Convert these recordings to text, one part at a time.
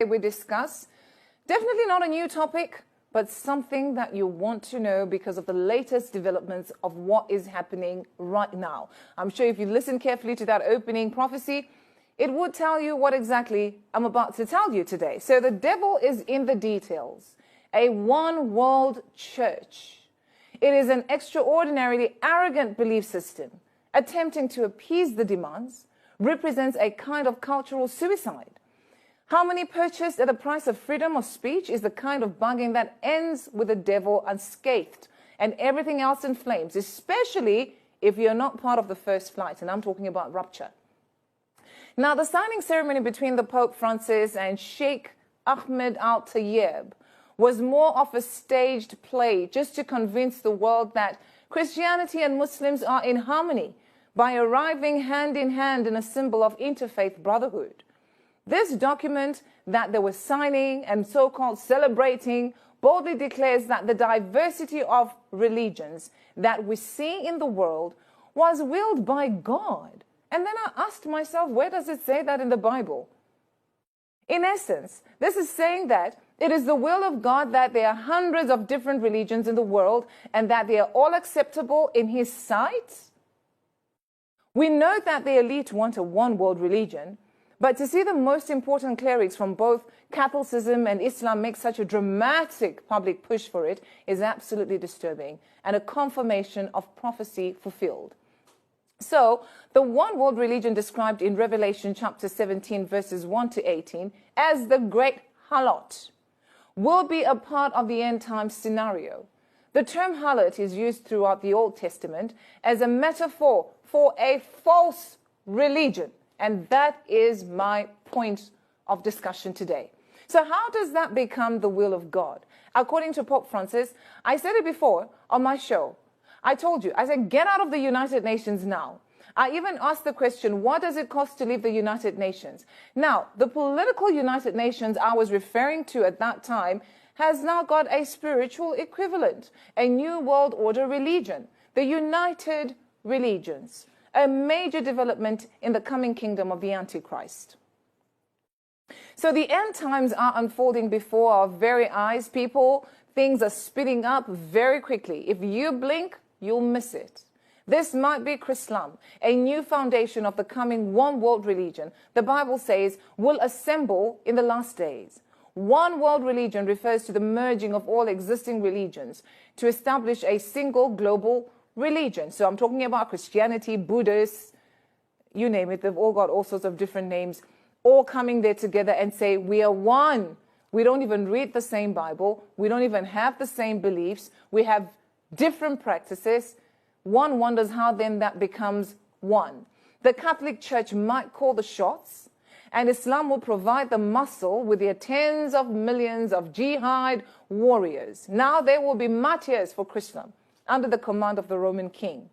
We discuss definitely not a new topic, but something that you want to know because of the latest developments of what is happening right now. I'm sure if you listen carefully to that opening prophecy, it would tell you what exactly I'm about to tell you today. So the devil is in the details. A one world church. It is an extraordinarily arrogant belief system attempting to appease the demands, represents a kind of cultural suicide. How many purchased at the price of freedom of speech is the kind of bargain that ends with the devil unscathed and everything else in flames, especially if you're not part of the first flight, and I'm talking about rapture. Now, the signing ceremony between the Pope Francis and Sheikh Ahmed Al Tayeb was more of a staged play just to convince the world that Christianity and Muslims are in harmony by arriving hand in hand in a symbol of interfaith brotherhood. This document that they were signing and so-called celebrating boldly declares that the diversity of religions that we see in the world was willed by God. And then I asked myself, where does it say that in the Bible? In essence, this is saying that it is the will of God that there are hundreds of different religions in the world and that they are all acceptable in His sight. We know that the elite want a one-world religion, but to see the most important clerics from both Catholicism and Islam make such a dramatic public push for it is absolutely disturbing and a confirmation of prophecy fulfilled. So, the one world religion described in Revelation chapter 17 verses 1 to 18 as the great harlot will be a part of the end time scenario. The term harlot is used throughout the Old Testament as a metaphor for a false religion. And that is my point of discussion today. So how does that become the will of God? According to Pope Francis, I said it before on my show. I told you, I said, get out of the United Nations now. I even asked the question, what does it cost to leave the United Nations? Now, the political United Nations I was referring to at that time has now got a spiritual equivalent, a new world order religion, the United Religions. A major development in the coming kingdom of the Antichrist. So the end times are unfolding before our very eyes, people. Things are speeding up very quickly. If you blink, you'll miss it. This might be Chrislam, a new foundation of the coming one world religion. The Bible says will assemble in the last days. One world religion refers to the merging of all existing religions to establish a single global religion. So I'm talking about Christianity, Buddhists, you name it. They've all got all sorts of different names, all coming there together and say, we are one. We don't even read the same Bible. We don't even have the same beliefs. We have different practices. One wonders how then that becomes one. The Catholic Church might call the shots, and Islam will provide the muscle with their tens of millions of jihad warriors. Now there will be martyrs for Chrislam under the command of the Roman king.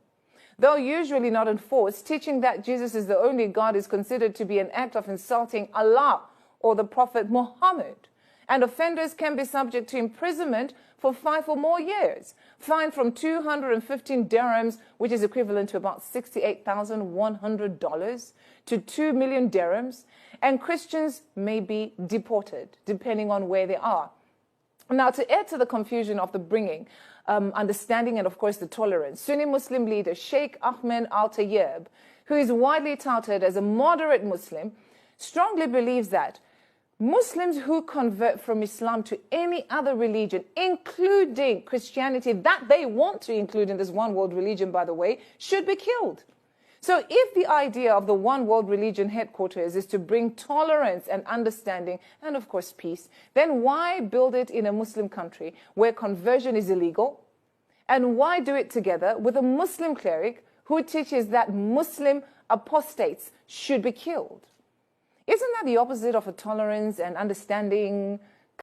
Though usually not enforced, teaching that Jesus is the only God is considered to be an act of insulting Allah or the Prophet Muhammad. And offenders can be subject to imprisonment for 5 or more years, fined from 215 dirhams, which is equivalent to about $68,100, to 2 million dirhams, and Christians may be deported, depending on where they are. Now, to add to the confusion of the bringing, understanding and, of course, the tolerance, Sunni Muslim leader Sheikh Ahmed Al Tayeb, who is widely touted as a moderate Muslim, strongly believes that Muslims who convert from Islam to any other religion, including Christianity, that they want to include in this one world religion, by the way, should be killed. So if the idea of the one world religion headquarters is to bring tolerance and understanding and, of course, peace, then why build it in a Muslim country where conversion is illegal? And why do it together with a Muslim cleric who teaches that Muslim apostates should be killed? Isn't that the opposite of a tolerance and understanding